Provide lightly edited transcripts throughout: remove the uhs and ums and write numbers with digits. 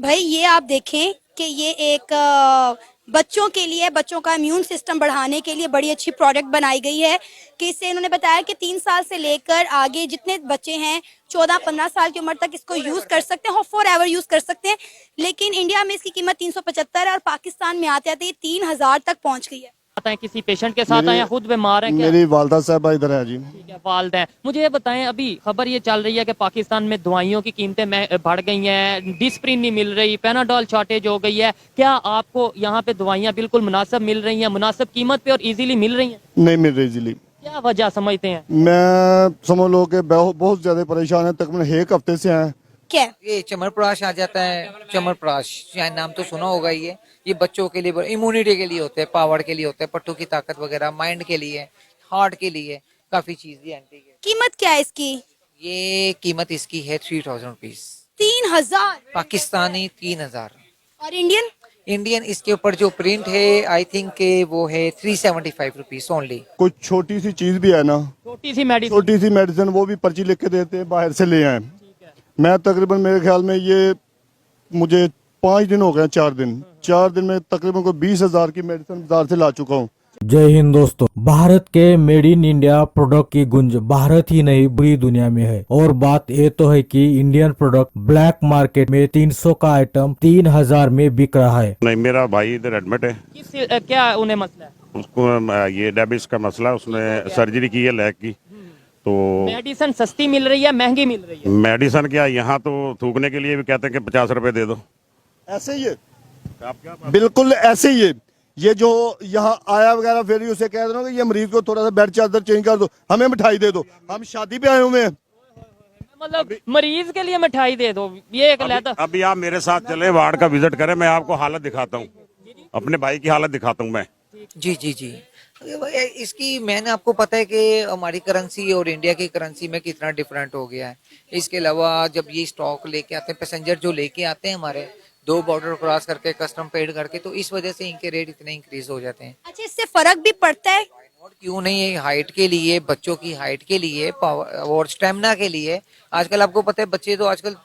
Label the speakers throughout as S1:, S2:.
S1: भाई ये आप देखें कि ये एक बच्चों के लिए, बच्चों का इम्यून सिस्टम बढ़ाने के लिए बड़ी अच्छी प्रोडक्ट बनाई गई है। कि इससे इन्होंने बताया कि 3 साल से लेकर आगे जितने बच्चे हैं 14-15 साल की उम्र तक इसको यूज कर सकते हैं और फॉर एवर यूज कर सकते हैं। लेकिन इंडिया में इसकी कीमत 375 है और पाकिस्तान में आते आते ये 3,000 तक पहुंच गई है।
S2: आते हैं किसी पेशेंट के साथ आए
S3: मेरी
S2: या खुद बीमार हैं क्या?
S3: मेरी वालदा साहबा इधर है जी।
S2: ठीक है, वालिद हैं। मुझे ये बताएं, अभी खबर ये चल रही है कि पाकिस्तान में दवाइयों की कीमतें बढ़ गई हैं, डिस्प्रिन नहीं मिल रही, पैनाडोल शॉर्टेज हो गई है। क्या आपको यहाँ पे दवाइयाँ बिल्कुल मुनासिब मिल रही हैं, मुनासिब कीमत पे और इजीली मिल रही हैं?
S3: नहीं मिल रही इजीली।
S2: क्या वजह समझते हैं?
S3: मैं समझ लो कि बहुत ज्यादा परेशान है, तकरीबन एक हफ्ते से हैं।
S1: क्या
S4: ये चमरप्राश आ जाता है। चमरप्राश शायद नाम तो सुना होगा। ये बच्चों के लिए, इम्यूनिटी के लिए होते हैं, पावर के लिए होते हैं, पट्टों की ताकत वगैरह, माइंड के लिए, हार्ट के लिए, काफी चीज ये एंटी है।
S1: कीमत क्या है इसकी?
S4: ये कीमत इसकी है 3000 रुपीज
S1: 3,000।
S4: पाकिस्तानी, 3000।
S1: और इंडियन?
S4: इंडियन इसके ऊपर जो प्रिंट है आई थिंक के वो है 375 रुपीज ओनली।
S3: कुछ छोटी सी चीज भी है ना,
S2: छोटी सी मेडिसिन।
S3: छोटी सी मेडिसिन, वो भी पर्ची लिख के देते हैं, बाहर से ले आए। मैं तकरीबन मेरे ख्याल में ये मुझे 5 दिन हो गए, 4 दिन में तकरीबन को 20,000 की मेडिसिन बाजार से ला चुका हूँ।
S5: जय हिंद दोस्तों। भारत के मेड इन इंडिया प्रोडक्ट की गुंज भारत ही नहीं पूरी दुनिया में है। और बात ये तो है कि इंडियन प्रोडक्ट ब्लैक मार्केट में 300 का आइटम 3,000 में बिक रहा है।
S6: नहीं, मेरा भाई इधर एडमिट है।
S2: क्या उन्हें मसला है?
S6: उसको ये डायबिटीज का मसला है, उसने सर्जरी की है लेग की। तो
S2: मेडिसिन सस्ती मिल रही है, महंगी मिल रही है?
S6: मेडिसिन क्या, यहाँ तो थूकने के लिए भी कहते हैं कि 50 रुपए दे दो।
S3: ऐसे ही है, बिल्कुल ऐसे ही है। ये जो यहाँ आया वगैरह फिर उसे कह दो कि ये मरीज को थोड़ा सा बेड चादर चेंज कर दो, हमें मिठाई दे दो, हम शादी पे आए हुए हैं।
S2: मतलब मरीज के लिए मिठाई दे दो, ये एक लेता।
S6: अभी आप मेरे साथ चले, वार्ड का विजिट करें, मैं आपको हालत दिखाता हूँ, अपने भाई की हालत दिखाता हूँ मैं।
S4: जी जी जी। इसकी मैंने आपको पता है कि हमारी करेंसी और इंडिया की करेंसी में कितना डिफरेंट हो गया है। इसके अलावा जब ये स्टॉक लेके आते हैं, पैसेंजर जो लेके आते हैं हमारे 2 बॉर्डर क्रॉस करके, कस्टम पेड करके, तो इस वजह से इनके रेट इतने इंक्रीज हो जाते हैं।
S1: अच्छा, इससे फर्क भी पड़ता है?
S4: और क्यों नहीं, है हाइट के लिए, बच्चों की हाइट के लिए, पावर और स्टेमिना के लिए। आजकल आपको पता है बच्चे तो आजकल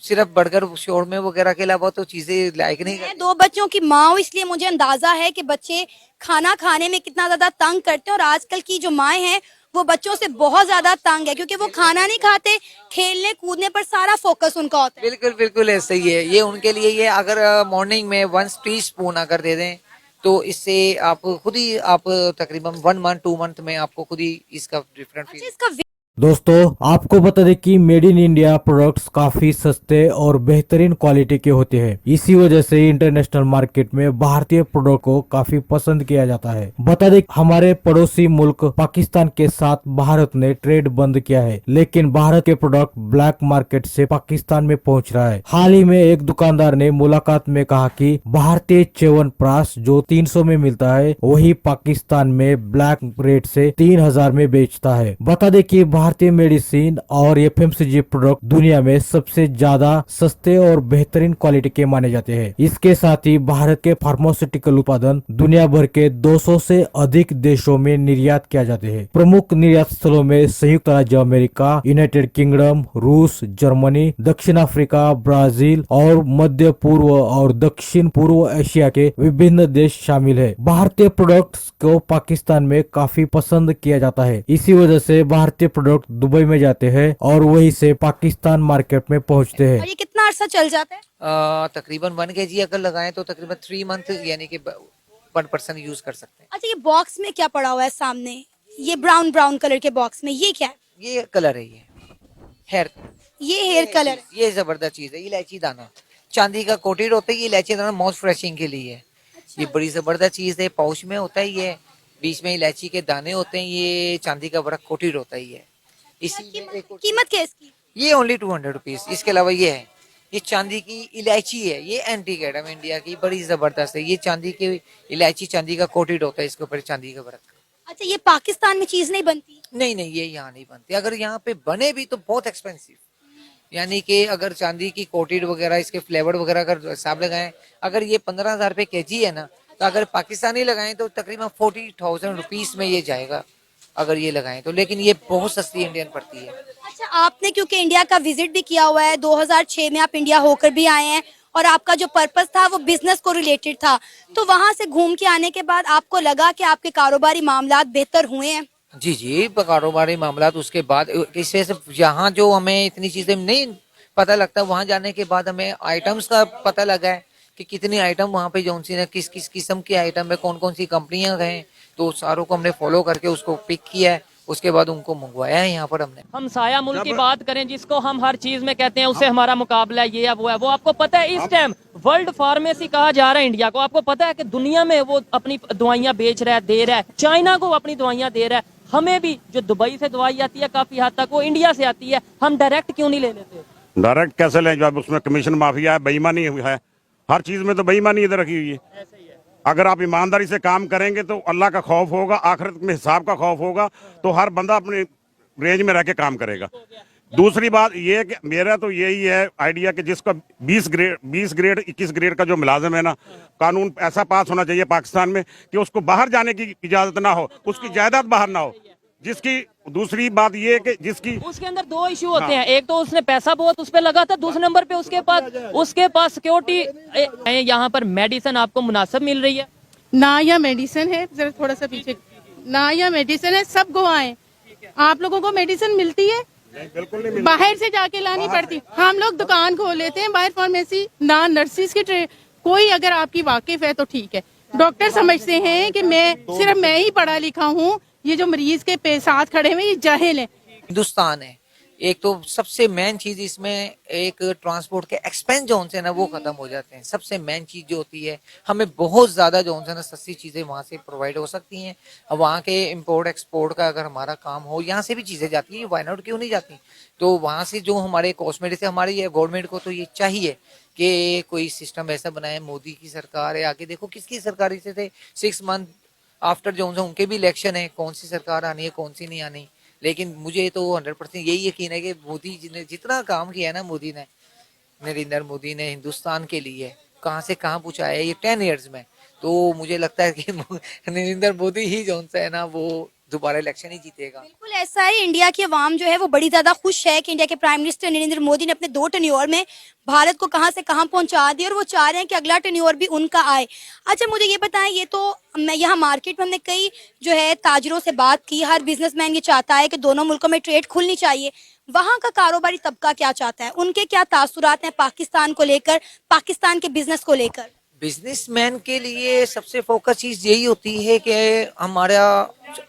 S4: सिर्फ बर्गर शोरमे वगैरह के अलावा तो चीजें लाइक नहीं
S1: मैं
S4: करते।
S1: 2 बच्चों की माँ हूँ, इसलिए मुझे अंदाजा है कि बच्चे खाना खाने में कितना ज्यादा तंग करते हैं। और आजकल की जो माएँ हैं वो बच्चों से बहुत ज्यादा तंग है, क्योंकि वो खाना नहीं खाते, खेलने कूदने पर सारा फोकस उनका होता है।
S4: बिल्कुल बिल्कुल ऐसे ही है। ये उनके लिए, ये अगर मॉर्निंग में 1 टी स्पून अगर दे दें तो इससे आप खुद ही, आप तकरीबन 1 मंथ 2 मंथ में आपको खुद ही इसका डिफरेंट
S1: अच्छा, इसका
S5: दोस्तों आपको बता दें कि मेड इन इंडिया प्रोडक्ट्स काफी सस्ते और बेहतरीन क्वालिटी के होते हैं। इसी वजह से इंटरनेशनल मार्केट में भारतीय प्रोडक्ट को काफी पसंद किया जाता है। बता दें हमारे पड़ोसी मुल्क पाकिस्तान के साथ भारत ने ट्रेड बंद किया है, लेकिन भारत के प्रोडक्ट ब्लैक मार्केट से पाकिस्तान में पहुंच रहा है। हाल ही में एक दुकानदार ने मुलाकात में कहा कि भारतीय च्यवनप्राश जो 300 में मिलता है वही पाकिस्तान में ब्लैक रेट से 3,000 में बेचता है। बता दें कि भारतीय मेडिसिन और एफएमसीजी प्रोडक्ट दुनिया में सबसे ज्यादा सस्ते और बेहतरीन क्वालिटी के माने जाते हैं। इसके साथ ही भारत के फार्मास्यूटिकल उत्पादन दुनिया भर के 200 से अधिक देशों में निर्यात किया जाते हैं। प्रमुख निर्यात स्थलों में संयुक्त राज्य अमेरिका, यूनाइटेड किंगडम, रूस, जर्मनी, दक्षिण अफ्रीका, ब्राजील और मध्य पूर्व और दक्षिण पूर्व एशिया के विभिन्न देश शामिल है। भारतीय प्रोडक्ट्स को पाकिस्तान में काफी पसंद किया जाता है। इसी वजह से भारतीय प्रोडक्ट दुबई में जाते हैं और वहीं से पाकिस्तान मार्केट में पहुंचते हैं।
S1: और ये कितना अरसा चल जाता है?
S4: तकरीबन 1 kg अगर लगाएं तो तकरीबन 3 मंथ, यानी कि 1 पर्सन यूज कर सकते हैं।
S1: अच्छा, ये बॉक्स में क्या पड़ा हुआ है सामने? ये ब्राउन ब्राउन कलर के बॉक्स में ये क्या है?
S4: ये कलर है, ये
S1: हेयर कलर है।
S4: ये जबरदस्त चीज है। इलायची दाना चांदी का कोटेड होता है। ये इलायची दाना माउथ फ्रेशिंग के लिए है। ये बड़ी जबरदस्त चीज है। पाउच में होता है, ये बीच में इलायची के दाने होते हैं। ये चांदी का वर्क कोटेड होता है। ये इसी
S1: कीमत क्या है इसकी?
S4: ये ओनली 200 रुपीज। इसके अलावा ये है, ये चांदी की इलायची है। ये एंटीक आइटम इंडिया की बड़ी जबरदस्त है। ये चांदी की इलायची, चांदी का कोटेड होता है, इसके ऊपर चांदी का वर्क।
S1: अच्छा, ये पाकिस्तान में चीज नहीं बनती?
S4: नहीं नहीं, ये यहाँ नहीं बनती। अगर यहाँ पे बने भी तो बहुत एक्सपेंसिव, यानी कि अगर चांदी की कोटेड वगैरह, इसके फ्लेवर वगैरह अगर हिसाब लगाएं, अगर ये 15,000 रुपए kg है ना, तो अगर पाकिस्तानी लगाएं तो तकरीबन 40,000 रुपीज में ये जाएगा अगर ये लगाएं तो। लेकिन ये बहुत सस्ती इंडियन पड़ती है।
S1: अच्छा, आपने क्योंकि इंडिया का विजिट भी किया हुआ है, 2006 में आप इंडिया होकर भी आए हैं और आपका जो पर्पस था वो बिजनेस को रिलेटेड था, तो वहां से घूम के आने के बाद आपको लगा कि आपके कारोबारी मामलात बेहतर हुए हैं?
S4: जी जी, कारोबारी मामला तो उसके बाद इस वजह से यहाँ जो हमें इतनी चीजें नहीं पता लगता, वहां जाने के बाद हमें आइटम्स का पता लगा है कि कितनी आइटम वहाँ पे जौन सी है, किस किस किस्म की आइटम है, कौन कौन सी कंपनियां गए, तो सारों को हमने फॉलो करके उसको पिक किया है, उसके बाद उनको मंगवाया है यहाँ पर हमने।
S2: हम साया मुल्क की बात करें जिसको हम हर चीज में कहते हैं उससे हमारा मुकाबला ये है वो आपको पता है इस टाइम वर्ल्ड फार्मेसी कहा जा रहा है इंडिया को। आपको पता है कि दुनिया में वो अपनी दवाइयां बेच रहा है, दे रहा है, चाइना को अपनी दवाइयां दे रहा है। हमें भी जो दुबई से दवाई आती है काफी हद तक वो इंडिया से आती है, हम डायरेक्ट क्यों नहीं ले लेते?
S6: डायरेक्ट कैसे लें जब उसमें कमीशन माफिया है, बेईमानी है, हर चीज में तो बेईमानी इधर रखी हुई है। अगर आप ईमानदारी से काम करेंगे तो अल्लाह का खौफ होगा, आखिरत में हिसाब का खौफ होगा, तो हर बंदा अपने रेंज में रह के काम करेगा। दूसरी बात ये है कि मेरा तो यही है आइडिया कि जिसका 20 ग्रेड 21 ग्रेड का जो मुलाजिम है ना, कानून ऐसा पास होना चाहिए पाकिस्तान में कि उसको बाहर जाने की इजाजत ना हो, उसकी जायदाद बाहर ना हो। जिसकी दूसरी बात ये है कि जिसकी
S2: उसके अंदर दो इशू होते हैं, एक तो उसने पैसा बहुत उस पर लगा था, दूसरे नंबर पे उसके पास सिक्योरिटी। यहाँ पर मेडिसिन आपको मुनासिब मिल रही है?
S7: ना या मेडिसिन है, जरा थोड़ा सा पीछे, ना या मेडिसिन है, सब गवाएं। आप लोगों को मेडिसिन मिलती है?
S6: बिल्कुल नहीं
S7: बाहर से जाके लानी पड़ती। हम लोग दुकान खोल लेते हैं बाहर फार्मेसी, ना नर्सिस की कोई अगर आपकी वाकिफ है तो ठीक है। डॉक्टर समझते हैं कि सिर्फ मैं ही पढ़ा लिखा हूँ, ये जो मरीज के साथ खड़े हुए ये जाहिल है।
S4: हिंदुस्तान है, एक तो सबसे मेन चीज इसमें एक ट्रांसपोर्ट के एक्सपेंस जो है ना वो खत्म हो जाते हैं। सबसे मेन चीज जो होती है, हमें बहुत ज्यादा जो है ना सस्ती चीजें वहां से प्रोवाइड हो सकती हैं। अब वहाँ के इंपोर्ट एक्सपोर्ट का अगर हमारा काम हो, यहाँ से भी चीजें जाती हैं, वाई नॉट क्यों नहीं जाती? तो वहाँ से जो हमारे कॉस्मेटिक से हमारी ये गवर्नमेंट को तो ये चाहिए कि कोई सिस्टम ऐसा बनाए। मोदी की सरकार है, आगे देखो किसकी सरकार से थे 6 मंथ आफ्टर जो उनके भी इलेक्शन है, कौन सी सरकार आनी है कौन सी नहीं आनी। लेकिन मुझे तो 100% यही यकीन है कि मोदी जी ने जितना काम किया है ना, मोदी ने, नरेंद्र मोदी ने हिंदुस्तान के लिए कहाँ से कहाँ पहुँचाया है ये 10 ईयर्स में, तो मुझे लगता है कि नरेंद्र मोदी ही जो है ना वो दोबारा इलेक्शन ही जीतेगा।
S1: बिल्कुल ऐसा है, इंडिया की आवाम जो है वो बड़ी ज्यादा खुश है कि इंडिया के प्राइम मिनिस्टर नरेंद्र मोदी ने अपने 2 टर्न्योर में भारत को कहां से कहां पहुंचा दिया और वो चाह रहे हैं कि अगला टर्न्योर भी उनका आए। अच्छा मुझे ये बताएं, ये तो मैं यहाँ मार्केट में हमने कई जो है ताजरों से बात की, हर बिजनेसमैन ये चाहता है कि दोनों मुल्कों में ट्रेड खुलनी चाहिए। वहां का कारोबारी तबका क्या चाहता है, उनके क्या तासुरात हैं पाकिस्तान को लेकर, पाकिस्तान के बिजनेस को लेकर?
S4: बिजनेसमैन के लिए सबसे फोकस चीज यही होती है कि हमारा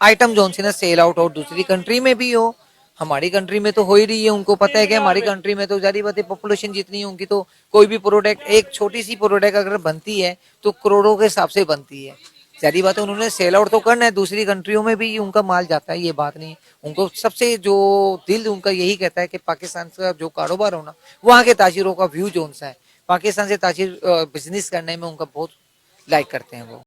S4: आइटम जो ना सेल आउट और दूसरी कंट्री में भी हो। हमारी कंट्री में तो हो ही रही है, उनको पता है कि हमारी कंट्री में तो जारी बात है पॉपुलेशन जितनी होगी तो कोई भी प्रोडक्ट, एक छोटी सी प्रोडक्ट अगर बनती है तो करोड़ों के हिसाब से बनती है। जारी बात है उन्होंने सेल आउट तो करना है, दूसरी कंट्रियों में भी उनका माल जाता है, ये बात नहीं। उनको सबसे जो दिल उनका यही कहता है कि पाकिस्तान का जो कारोबार होना, वहाँ के ताजिरों का व्यू जो उनसा है, पाकिस्तान से ताजिर बिजनेस करने में उनका बहुत लाइक करते हैं वो।